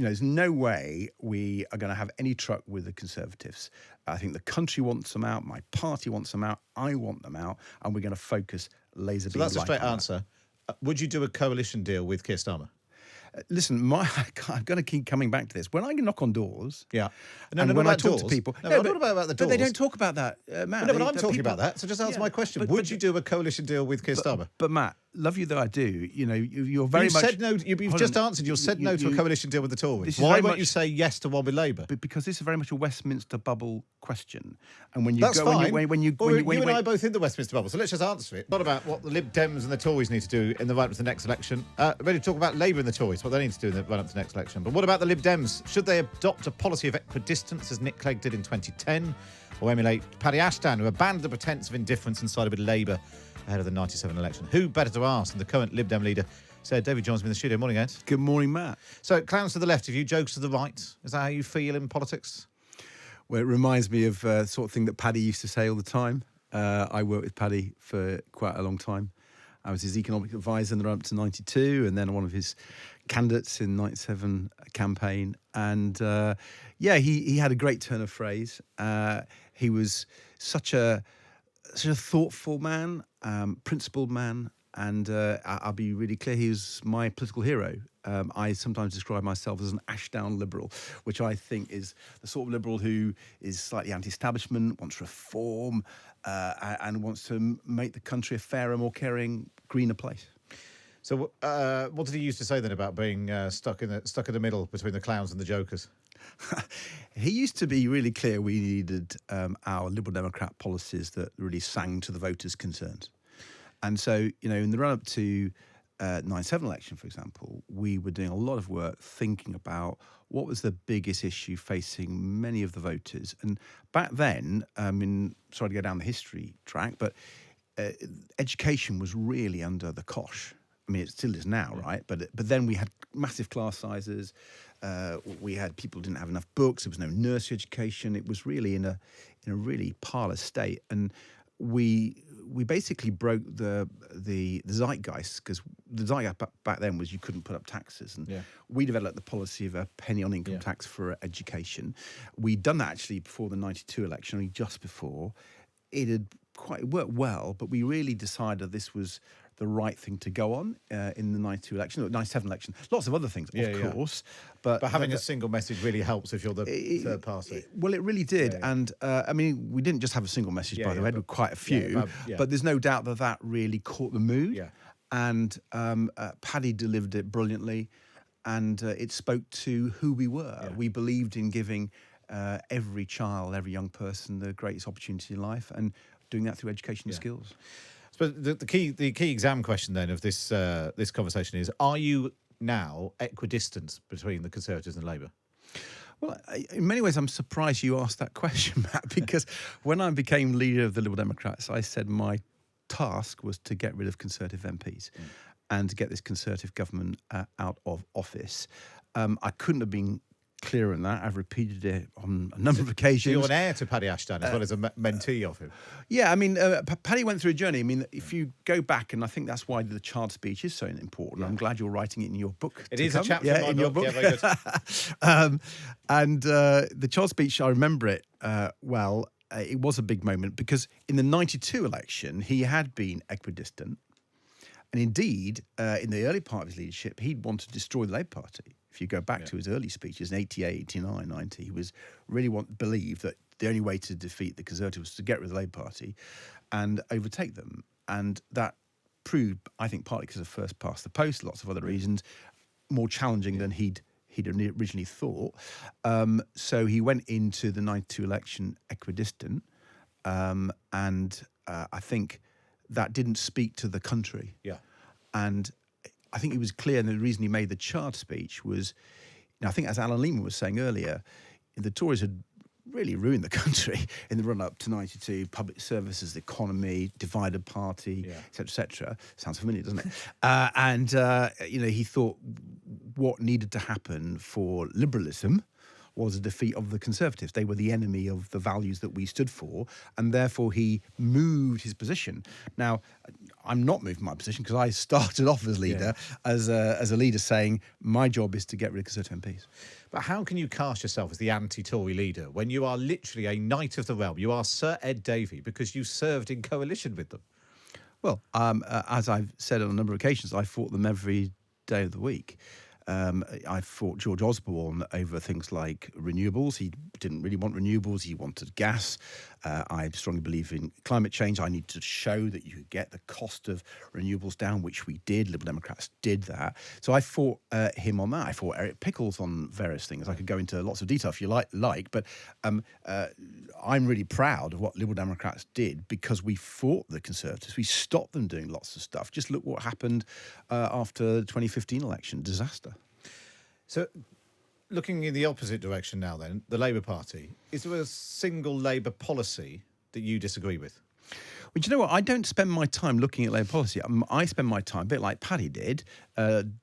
there's no way we are going to have any truck with the Conservatives. I think the country wants them out. My party wants them out. I want them out. And we're going to focus laser beam. So that's a straight answer. Would you do a coalition deal with Keir Starmer? Listen, I'm going to keep coming back to this. When I knock on doors, when I talk to people, not about the doors. But they don't talk about that, Matt. No, but I'm talking about that. So just answer my question: would you do a coalition deal with Keir Starmer? But Matt, love you though I do. You're very much. Said no. You've just answered. You said no to a coalition deal with the Tories. Why won't you say yes to one with Labour? Because this is very much a Westminster bubble question, and when you That's go, fine. when you and I are both in the Westminster bubble, so let's just answer it. Not about what the Lib Dems and the Tories need to do in the run-up to the next election. Ready to talk about Labour and the Tories, what they need to do in the run-up to the next election. But what about the Lib Dems? Should they adopt a policy of equidistance as Nick Clegg did in 2010, or emulate Paddy Ashdown, who abandoned the pretence of indifference and sided with Labour ahead of the 97 election? Who better to ask than the current Lib Dem leader? So Davey joins me in the studio. Morning, Ed. Good morning, Matt. So clowns to the left of you, jokes to the right. Is that how you feel in politics? Well, it reminds me of the sort of thing that Paddy used to say all the time. I worked with Paddy for quite a long time. I was his economic advisor in the run-up to 92, and then one of his candidates in 97 campaign. And he had a great turn of phrase. He was such a thoughtful man, principled man, and I'll be really clear, he was my political hero. I sometimes describe myself as an Ashdown liberal, which I think is the sort of liberal who is slightly anti-establishment, wants reform, and wants to make the country a fairer, more caring, greener place. So what did he used to say then about being stuck in the middle between the clowns and the jokers? He used to be really clear we needed our Liberal Democrat policies that really sang to the voters' concerns. And so, in the run-up to 97 election, for example, we were doing a lot of work thinking about what was the biggest issue facing many of the voters. And back then, sorry to go down the history track, but education was really under the cosh. I mean, it still is now, right? But then we had massive class sizes. We had people who didn't have enough books. There was no nursery education. It was really in a really parlous state. And we basically broke the zeitgeist, because the zeitgeist back then was you couldn't put up taxes, and we developed the policy of a penny on income tax for education. We'd done that actually before the 92 election, only just before. It had quite worked well, but we really decided this was the right thing to go on in the 97 election. Lots of other things, of course. But having a single message really helps if you're the third party. Well, it really did. And, we didn't just have a single message, by the way. We had quite a few. But there's no doubt that really caught the mood. Yeah. And Paddy delivered it brilliantly. And it spoke to who we were. Yeah. We believed in giving every child, every young person the greatest opportunity in life, and doing that through education and skills. But the key exam question then of this conversation is: are you now equidistant between the Conservatives and Labour? Well, in many ways, I'm surprised you asked that question, Matt, because when I became leader of the Liberal Democrats, I said my task was to get rid of Conservative MPs and to get this Conservative government out of office. I couldn't have been clearer than that. I've repeated it on a number of occasions. You're an heir to Paddy Ashdown as well as a mentee of him. Yeah, Paddy went through a journey. If you go back, and I think that's why the child speech is so important. Yeah. I'm glad you're writing it in your book. It is a chapter in your book. Yeah, very good. The child speech, I remember it well. It was a big moment because in the 92 election, he had been equidistant. And indeed, in the early part of his leadership, he'd want to destroy the Labour Party. If you go back to his early speeches in 88, 89, 90, he was really believed that the only way to defeat the Conservatives was to get rid of the Labour Party and overtake them. And that proved, I think, partly because of first past the post, lots of other reasons, more challenging than he'd originally thought. So he went into the 92 election equidistant, and I think that didn't speak to the country. Yeah. And I think he was clear, and the reason he made the charge speech was, I think as Alan Lehman was saying earlier, the Tories had really ruined the country in the run-up to 92, public services, the economy, divided party, et cetera, et cetera. Sounds familiar, doesn't it? He thought what needed to happen for liberalism was a defeat of the Conservatives. They were the enemy of the values that we stood for, and therefore he moved his position. Now, I'm not moving my position because I started off as leader, as a leader saying my job is to get rid of Conservative MPs. But how can you cast yourself as the anti-Tory leader when you are literally a knight of the realm? You are Sir Ed Davey because you served in coalition with them. Well, as I've said on a number of occasions, I fought them every day of the week. I fought George Osborne over things like renewables. He didn't really want renewables. He wanted gas. I strongly believe in climate change. I need to show that you could get the cost of renewables down, which we did. Liberal Democrats did that. So I fought him on that. I fought Eric Pickles on various things. I could go into lots of detail if you like, but I'm really proud of what Liberal Democrats did because we fought the Conservatives. We stopped them doing lots of stuff. Just look what happened after the 2015 election. Disaster. So, looking in the opposite direction now then, the Labour Party, is there a single Labour policy that you disagree with? Well, do you know what? I don't spend my time looking at Labour policy. I spend my time, a bit like Paddy did,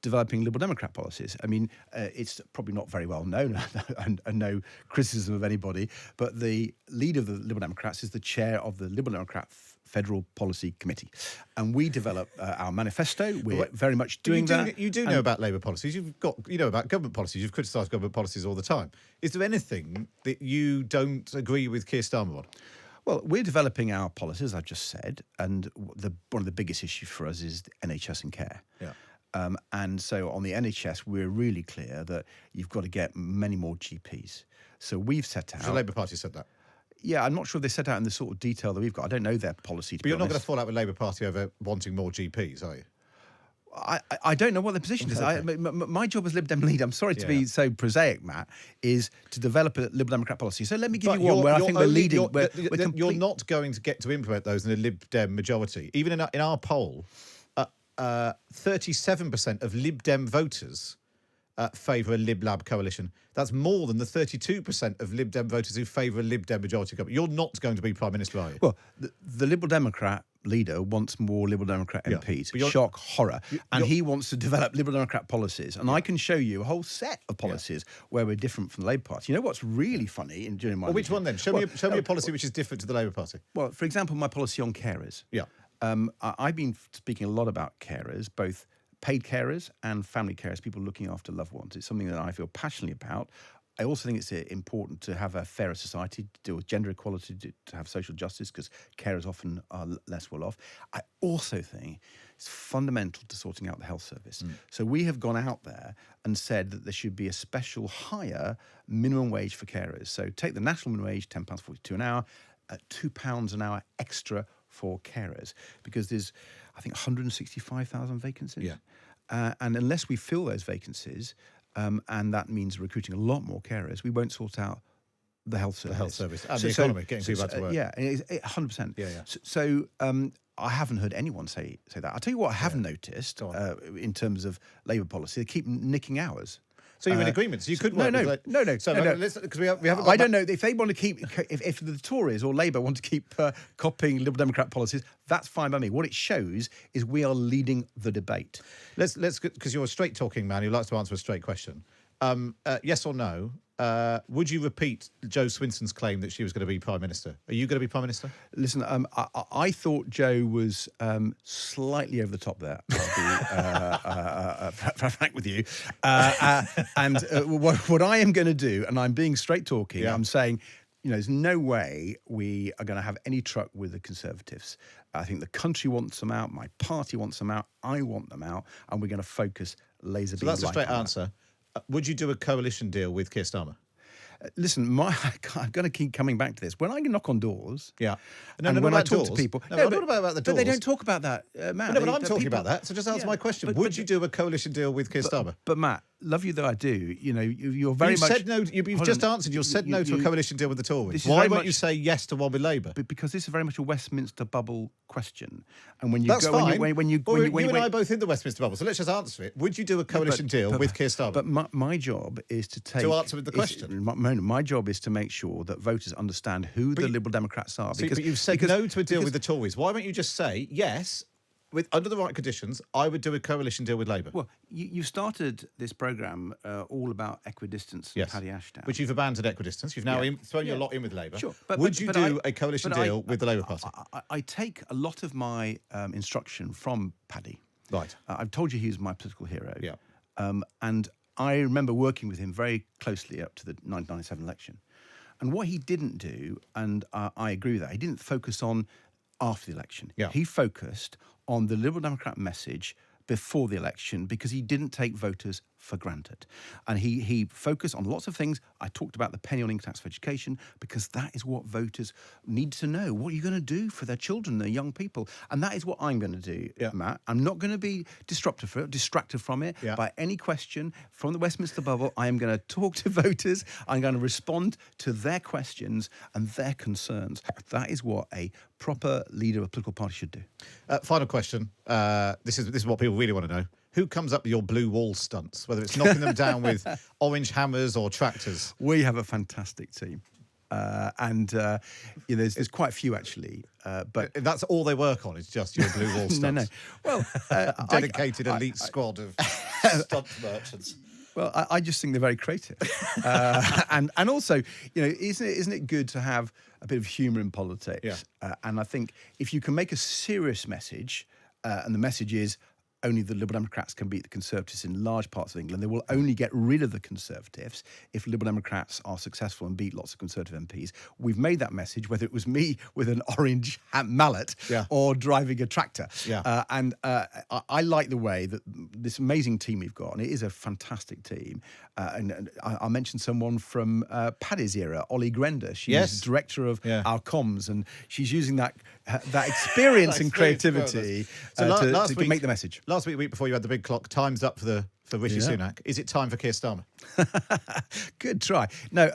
developing Liberal Democrat policies. I mean, it's probably not very well known, and no criticism of anybody, but the leader of the Liberal Democrats is the chair of the Liberal Democrat Federal Policy Committee. And we develop our manifesto. We're very much doing that. You do know about Labour policies. You know about government policies. You've criticised government policies all the time. Is there anything that you don't agree with Keir Starmer on? Well, we're developing our policies, I've just said, and one of the biggest issues for us is NHS and care. Yeah. And so on the NHS, we're really clear that you've got to get many more GPs. So we've set out... The Labour Party said that? Yeah, I'm not sure they set out in the sort of detail that we've got. I don't know their policy, But you're not going to fall out with Labour Party over wanting more GPs, are you? I don't know what their position is. Okay. My job as Lib Dem leader, I'm sorry to be so prosaic, Matt, is to develop a Liberal Democrat policy. So let me give you one where I think we're leading. You're not going to get to implement those in a Lib Dem majority. Even in our poll, 37% of Lib Dem voters favour a Lib Lab coalition. That's more than the 32% of Lib Dem voters who favour a Lib Dem majority government. You're not going to be Prime Minister, are you? Well, the Liberal Democrat leader wants more Liberal Democrat MPs. Shock, horror. And he wants to develop Liberal Democrat policies. And I can show you a whole set of policies where we're different from the Labour Party. You know what's really funny during my... Well, which one then? Show me a policy which is different to the Labour Party. Well, for example, my policy on carers. Yeah. I've been speaking a lot about carers, both paid carers and family carers, people looking after loved ones. It's something that I feel passionately about. I also think it's important to have a fairer society, to deal with gender equality, to have social justice, because carers often are less well off. I also think it's fundamental to sorting out the health service. So we have gone out there and said that there should be a special higher minimum wage for carers. So take the national minimum wage, £10.42 an hour, £2 an hour extra for carers, because there's, I think, 165,000 vacancies. Yeah. And unless we fill those vacancies, and that means recruiting a lot more carers, we won't sort out the health service. The health service and the economy, getting people back to work. Yeah, 100%. Yeah. So I haven't heard anyone say that. I'll tell you what I have noticed in terms of Labour policy. They keep nicking hours. So you're in agreement. So you could work. No. So no. because we haven't. I don't know if they want to keep. If the Tories or Labour want to keep copying Liberal Democrat policies, that's fine by me. What it shows is we are leading the debate. Let's because you're a straight talking man who likes to answer a straight question. Yes or no? Would you repeat Jo Swinson's claim that she was going to be Prime Minister? Are you going to be Prime Minister? Listen, I thought Jo was slightly over the top there. I'll be frank with you. And what I am going to do, and I'm being straight talking, I'm saying, there's no way we are going to have any truck with the Conservatives. I think the country wants them out. My party wants them out. I want them out. And we're going to focus laser beam. So that's a straight answer. Would you do a coalition deal with Keir Starmer? Listen, I'm going to keep coming back to this. When I knock on doors, and when I talk to people, not about the doors. But they don't talk about that, Matt. No, but I'm talking about that. So just answer my question: would you do a coalition deal with Keir Starmer? But Matt, love you though I do. You're very much. Said no. You've just answered. You said no to a coalition deal with the Tories. Why won't you say yes to one with Labour? Because this is very much a Westminster bubble question, and when you that's go, fine. when you and I are both in the Westminster bubble, so let's just answer it. Would you do a coalition deal with Keir Starmer? But my job is to answer with the question. My job is to make sure that voters understand who the Liberal Democrats are. But you've said no to a deal with the Tories. Why won't you just say yes? under the right conditions, I would do a coalition deal with Labour. Well, you started this programme all about equidistance and Paddy Ashdown. Which you've abandoned equidistance. You've now thrown your lot in with Labour. Sure. Would you do a coalition deal with the Labour Party? I take a lot of my instruction from Paddy. Right. I've told you he was my political hero. Yeah. And I remember working with him very closely up to the 1997 election. And what he didn't do, and I agree with that, he didn't focus on after the election. Yeah. He focused on the Liberal Democrat message before the election because he didn't take voters for granted. And he focused on lots of things. I talked about the penny on income tax for education because that is what voters need to know. What are you going to do for their children, their young people? And that is what I'm going to do, Matt. I'm not going to be distracted from it by any question from the Westminster bubble. I am going to talk to voters. I'm going to respond to their questions and their concerns. That is what a proper leader of a political party should do. Final question. This is what people really want to know. Who comes up with your blue wall stunts, whether it's knocking them down with orange hammers or tractors? We have a fantastic team. There's quite a few actually. But that's all they work on, is just your blue wall stunts. No. Well, dedicated elite squad of stunt merchants. Well, I just think they're very creative, and also, isn't it good to have a bit of humour in politics? Yeah. And I think if you can make a serious message, and the message is only the Liberal Democrats can beat the Conservatives in large parts of England. They will only get rid of the Conservatives if Liberal Democrats are successful and beat lots of Conservative MPs. We've made that message, whether it was me with an orange mallet or driving a tractor. Yeah. I like the way that this amazing team we've got, and it is a fantastic team. And I mentioned someone from Paddy's era, Ollie Grender. She's director of our comms, and she's using that experience and creativity to make the message. Last week before you had the big clock, time's up for Rishi Sunak. Is it time for Keir Starmer? Good try. No,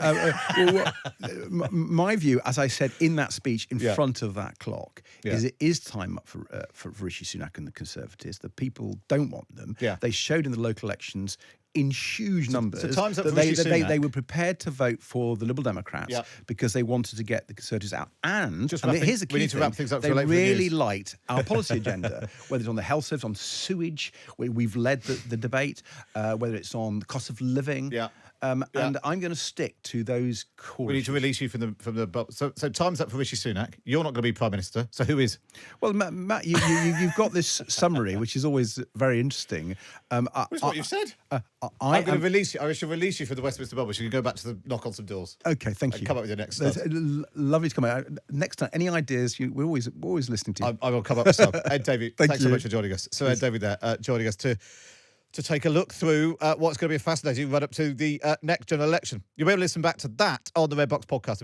my view, as I said in that speech in front of that clock, is it is time up for Rishi Sunak and the Conservatives. The people don't want them. Yeah. They showed in the local elections in huge numbers so time's up that for Rishi Sunak. they were prepared to vote for the Liberal Democrats because they wanted to get the Conservatives out. And here's a key we need to wrap things up they for later really news. liked our policy agenda, whether it's on the health service, on sewage, we've led the debate, whether it's on the cost of living. And I'm going to stick to those core We need to release you from the so time's up for Rishi Sunak. You're not going to be Prime Minister, so who is? Well, Matt, you've got this summary, which is always very interesting. That's what you've said. I'm going to release you. I shall release you from the Westminster bubble so you can go back to knock on some doors. Okay, thank you. Come up with your next stuff. Lovely to come out. Next time, any ideas, we're always listening to you. I will come up with some. Ed Davey, thanks so you. much for joining us. So Ed Davey there, joining us to take a look through what's going to be a fascinating run up to the next general election. You'll be able to listen back to that on the Red Box podcast a bit later.